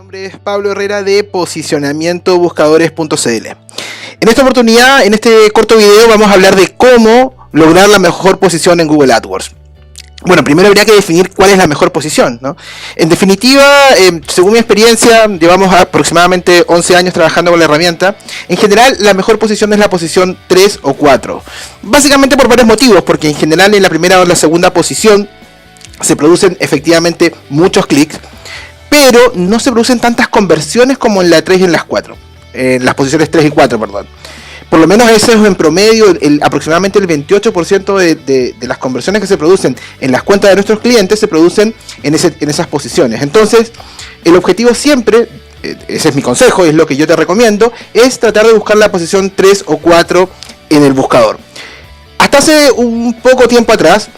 nombre es Pablo Herrera de posicionamientobuscadores.cl. En esta oportunidad, en este corto video, vamos a hablar de cómo lograr la mejor posición en Google AdWords. Bueno, primero habría que definir cuál es la mejor posición, ¿no? En definitiva, según mi experiencia, llevamos aproximadamente 11 años trabajando con la herramienta. En general, la mejor posición es la posición 3 o 4. Básicamente por varios motivos, porque en general en la primera o la segunda posición se producen efectivamente muchos clics, pero no se producen tantas conversiones como en la 3 y en las 4. En las posiciones 3 y 4, perdón. Por lo menos eso es en promedio, aproximadamente el 28% de las conversiones que se producen en las cuentas de nuestros clientes se producen en esas posiciones. Entonces, el objetivo siempre, ese es mi consejo, es lo que yo te recomiendo, es tratar de buscar la posición 3 o 4 en el buscador. Hasta hace un poco tiempo atrás,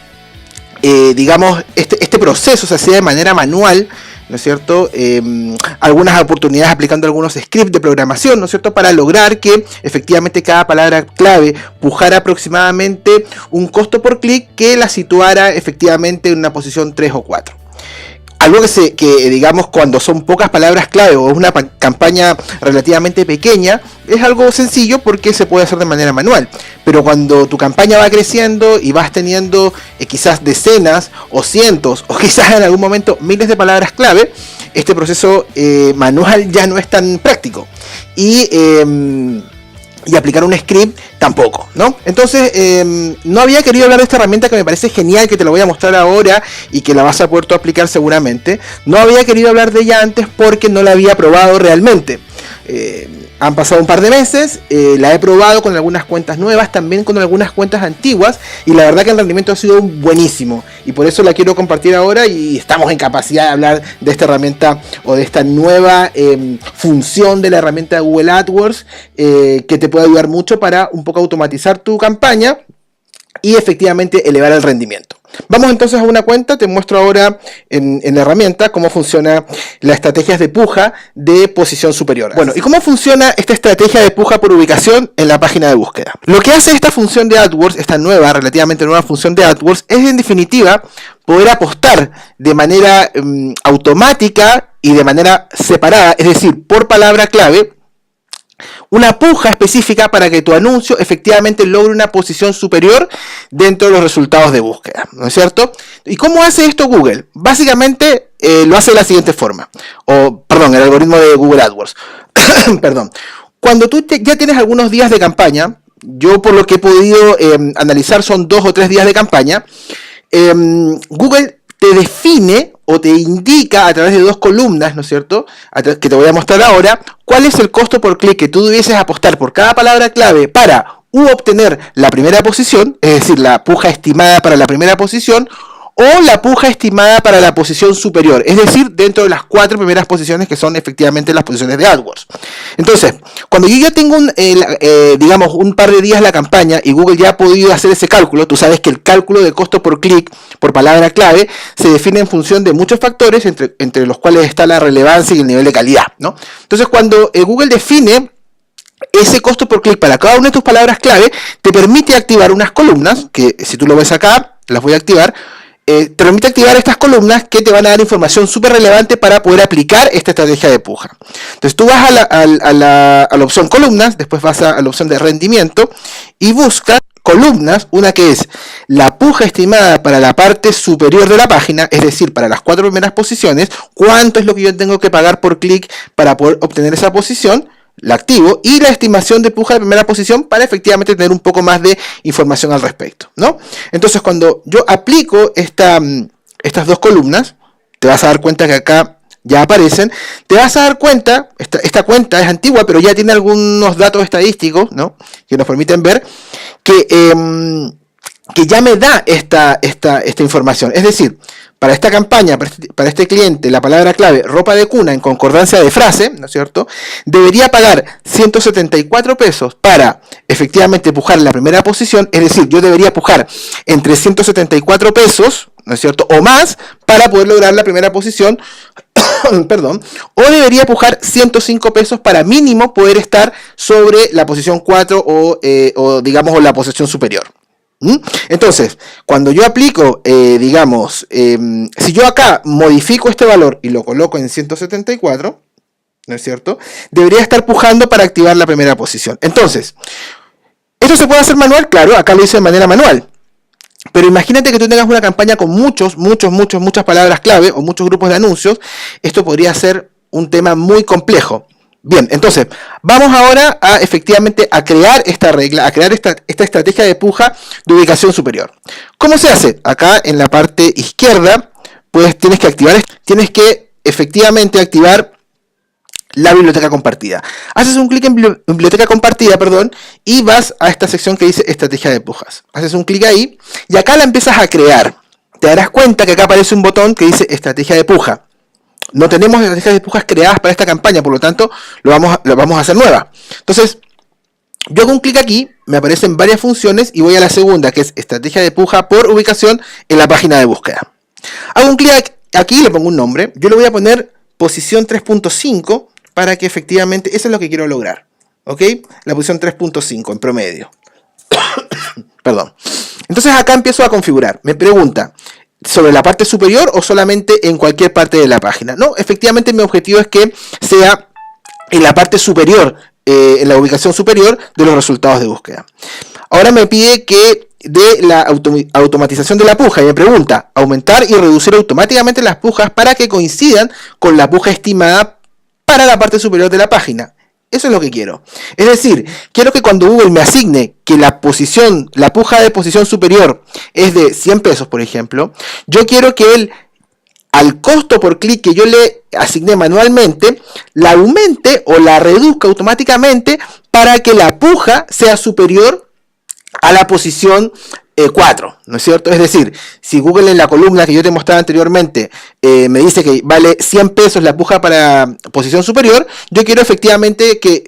digamos, este proceso se hacía de manera manual, ¿no es cierto? Algunas oportunidades aplicando algunos scripts de programación, ¿no es cierto? Para lograr que efectivamente cada palabra clave pujara aproximadamente un costo por clic que la situara efectivamente en una posición 3 o 4. Algo que digamos, cuando son pocas palabras clave o es una campaña relativamente pequeña, es algo sencillo porque se puede hacer de manera manual. Pero cuando tu campaña va creciendo y vas teniendo quizás decenas o cientos o quizás en algún momento miles de palabras clave, este proceso manual ya no es tan práctico. Y aplicar un script tampoco, ¿no? Entonces, no había querido hablar de esta herramienta que me parece genial, que te lo voy a mostrar ahora y que la vas a poder tú aplicar seguramente. No había querido hablar de ella antes porque no la había probado realmente. Han pasado un par de meses, la he probado con algunas cuentas nuevas, también con algunas cuentas antiguas, y la verdad que el rendimiento ha sido buenísimo, y por eso la quiero compartir ahora, y estamos en capacidad de hablar de esta herramienta o de esta nueva función de la herramienta de Google AdWords, que te puede ayudar mucho para un poco automatizar tu campaña y efectivamente elevar el rendimiento. Vamos entonces a una cuenta, te muestro ahora en la herramienta cómo funciona las estrategias de puja de posición superior. Bueno, ¿y cómo funciona esta estrategia de puja por ubicación en la página de búsqueda? Lo que hace esta función de AdWords, esta nueva, relativamente nueva función de AdWords, es en definitiva poder apostar de manera automática y de manera separada, es decir, por palabra clave, una puja específica para que tu anuncio efectivamente logre una posición superior dentro de los resultados de búsqueda, ¿no es cierto? ¿Y cómo hace esto Google? Básicamente lo hace de la siguiente forma, el algoritmo de Google AdWords. Perdón. Cuando tú ya tienes algunos días de campaña, yo por lo que he podido analizar son 2 o 3 días de campaña, Google te define o te indica a través de 2 columnas, ¿no es cierto?, que te voy a mostrar ahora, cuál es el costo por clic que tú debieses apostar por cada palabra clave para obtener la primera posición, es decir, la puja estimada para la primera posición, o la puja estimada para la posición superior, es decir, dentro de las 4 primeras posiciones que son efectivamente las posiciones de AdWords. Entonces, cuando yo ya tengo digamos, un par de días la campaña y Google ya ha podido hacer ese cálculo, tú sabes que el cálculo de costo por clic, por palabra clave, se define en función de muchos factores, entre los cuales está la relevancia y el nivel de calidad, ¿no? Entonces, cuando Google define ese costo por clic para cada una de tus palabras clave, te permite activar unas columnas, que si tú lo ves acá, las voy a activar. Te permite activar estas columnas que te van a dar información súper relevante para poder aplicar esta estrategia de puja. Entonces tú vas a la opción columnas, después vas a la opción de rendimiento y buscas columnas, una que es la puja estimada para la parte superior de la página, es decir, para las 4 primeras posiciones, cuánto es lo que yo tengo que pagar por clic para poder obtener esa posición. La activo, y la estimación de puja de primera posición para efectivamente tener un poco más de información al respecto, ¿no? Entonces, cuando yo aplico estas 2 columnas, te vas a dar cuenta que acá ya aparecen, te vas a dar cuenta, esta cuenta es antigua, pero ya tiene algunos datos estadísticos, ¿no?, que nos permiten ver que ya me da esta información. Es decir, para esta campaña, para este cliente, la palabra clave ropa de cuna en concordancia de frase, ¿no es cierto?, debería pagar 174 pesos para efectivamente pujar la primera posición, es decir, yo debería pujar entre 174 pesos, ¿no es cierto?, o más, para poder lograr la primera posición, perdón, o debería pujar 105 pesos para mínimo poder estar sobre la posición 4 o digamos la posición superior. Entonces, cuando yo aplico, si yo acá modifico este valor y lo coloco en 174, ¿no es cierto? Debería estar pujando para activar la primera posición. Entonces, ¿esto se puede hacer manual? Claro, acá lo hice de manera manual. Pero imagínate que tú tengas una campaña con muchas palabras clave o muchos grupos de anuncios. Esto podría ser un tema muy complejo. Bien, entonces, vamos ahora a efectivamente a crear esta regla, a crear esta estrategia de puja de ubicación superior. ¿Cómo se hace? Acá en la parte izquierda, pues tienes que efectivamente activar la biblioteca compartida. Haces un clic en biblioteca compartida, y vas a esta sección que dice estrategia de pujas. Haces un clic ahí y acá la empiezas a crear. Te darás cuenta que acá aparece un botón que dice estrategia de puja. No tenemos estrategias de pujas creadas para esta campaña, por lo tanto, lo vamos a hacer nueva. Entonces, yo hago un clic aquí, me aparecen varias funciones y voy a la segunda, que es estrategia de puja por ubicación en la página de búsqueda. Hago un clic aquí, le pongo un nombre. Yo le voy a poner posición 3.5 para que efectivamente, eso es lo que quiero lograr. ¿Ok? La posición 3.5 en promedio. Perdón. Entonces acá empiezo a configurar. Me pregunta, ¿sobre la parte superior o solamente en cualquier parte de la página? No, efectivamente mi objetivo es que sea en la parte superior, en la ubicación superior de los resultados de búsqueda. Ahora me pide que de la automatización de la puja y me pregunta, aumentar y reducir automáticamente las pujas para que coincidan con la puja estimada para la parte superior de la página. Eso es lo que quiero. Es decir, quiero que cuando Google me asigne que la puja de posición superior es de 100 pesos, por ejemplo, yo quiero que él, al costo por clic que yo le asigné manualmente, la aumente o la reduzca automáticamente para que la puja sea superior a la posición 4, ¿no es cierto? Es decir, si Google en la columna que yo te mostraba anteriormente me dice que vale 100 pesos la puja para posición superior, yo quiero efectivamente que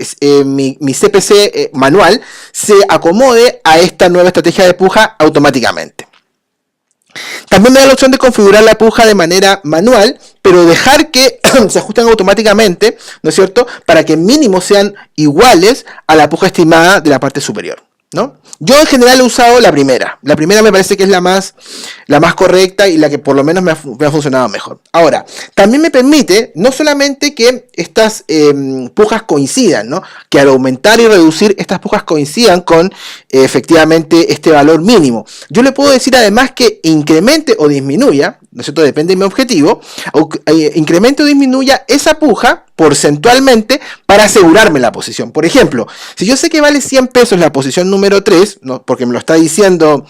mi CPC manual se acomode a esta nueva estrategia de puja automáticamente. También me da la opción de configurar la puja de manera manual, pero dejar que se ajusten automáticamente, ¿no es cierto? Para que mínimo sean iguales a la puja estimada de la parte superior, ¿no? Yo en general he usado la primera. La primera me parece que es la más correcta y la que por lo menos me ha funcionado mejor. Ahora, también me permite no solamente que estas pujas coincidan, ¿no? Que al aumentar y reducir estas pujas coincidan con efectivamente este valor mínimo. Yo le puedo decir además que incremente o disminuya, ¿no es cierto? Depende de mi objetivo, incremente o disminuya esa puja porcentualmente para asegurarme la posición. Por ejemplo, si yo sé que vale 100 pesos la posición número 3, ¿no? Porque me lo está diciendo,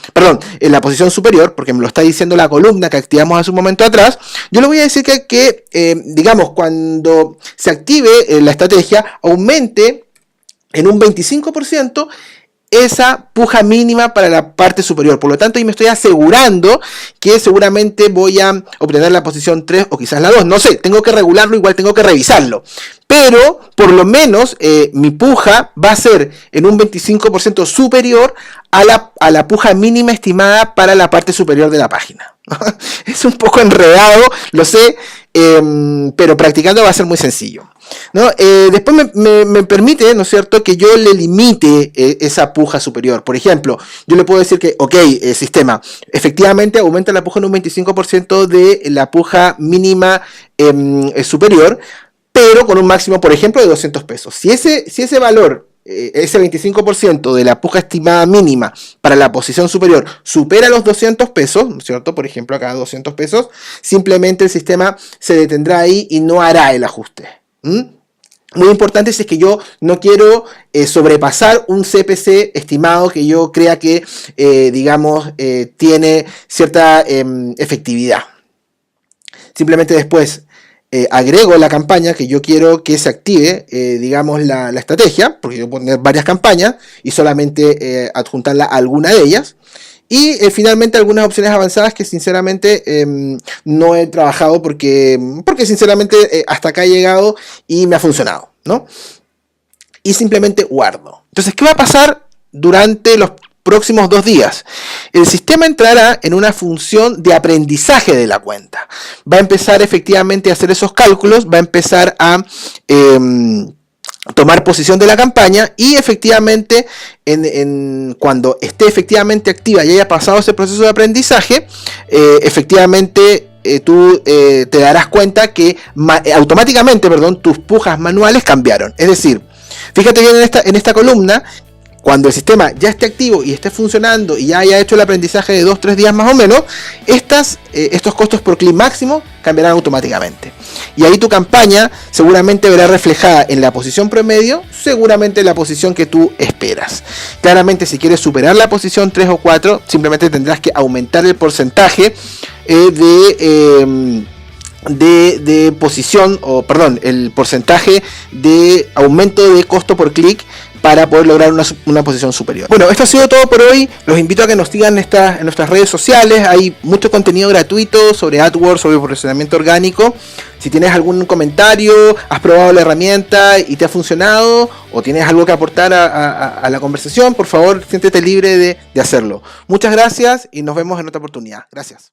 en la posición superior, porque me lo está diciendo la columna que activamos hace un momento atrás, yo le voy a decir que digamos, cuando se active la estrategia, aumente en un 25% esa puja mínima para la parte superior. Por lo tanto, ahí me estoy asegurando que seguramente voy a obtener la posición 3 o quizás la 2. No sé, tengo que regularlo, igual tengo que revisarlo. Pero, por lo menos, mi puja va a ser en un 25% superior a la puja mínima estimada para la parte superior de la página. Es un poco enredado, lo sé, pero practicando va a ser muy sencillo, ¿no? Después me permite, ¿no es cierto?, que yo le limite esa puja superior. Por ejemplo, yo le puedo decir que, ok, sistema, efectivamente aumenta la puja en un 25% de la puja mínima superior, pero con un máximo, por ejemplo, de 200 pesos. Si ese valor, ese 25% de la puja estimada mínima para la posición superior supera los 200 pesos, ¿no es cierto? Por ejemplo, acá 200 pesos, simplemente el sistema se detendrá ahí y no hará el ajuste. Muy importante si es que yo no quiero sobrepasar un CPC estimado que yo crea que, digamos, tiene cierta efectividad. Simplemente después agrego la campaña que yo quiero que se active, digamos, la estrategia, porque yo puedo poner varias campañas y solamente adjuntarla a alguna de ellas. Y finalmente algunas opciones avanzadas que sinceramente no he trabajado porque sinceramente hasta acá he llegado y me ha funcionado, ¿no? Y simplemente guardo. Entonces, ¿qué va a pasar durante los próximos 2 días? El sistema entrará en una función de aprendizaje de la cuenta. Va a empezar efectivamente a hacer esos cálculos, va a empezar a tomar posición de la campaña y efectivamente cuando esté efectivamente activa y haya pasado ese proceso de aprendizaje, efectivamente tú te darás cuenta que automáticamente, tus pujas manuales cambiaron. Es decir, fíjate bien en esta columna. Cuando el sistema ya esté activo y esté funcionando y ya haya hecho el aprendizaje de 2-3 días más o menos, estos costos por clic máximo cambiarán automáticamente. Y ahí tu campaña seguramente verá reflejada en la posición promedio, seguramente en la posición que tú esperas. Claramente, si quieres superar la posición 3 o 4, simplemente tendrás que aumentar el porcentaje de posición, o perdón, el porcentaje de aumento de costo por clic para poder lograr una posición superior. Bueno, esto ha sido todo por hoy. Los invito a que nos sigan en nuestras redes sociales. Hay mucho contenido gratuito sobre AdWords, sobre posicionamiento orgánico. Si tienes algún comentario, has probado la herramienta y te ha funcionado, o tienes algo que aportar a la conversación, por favor, siéntete libre de hacerlo. Muchas gracias y nos vemos en otra oportunidad. Gracias.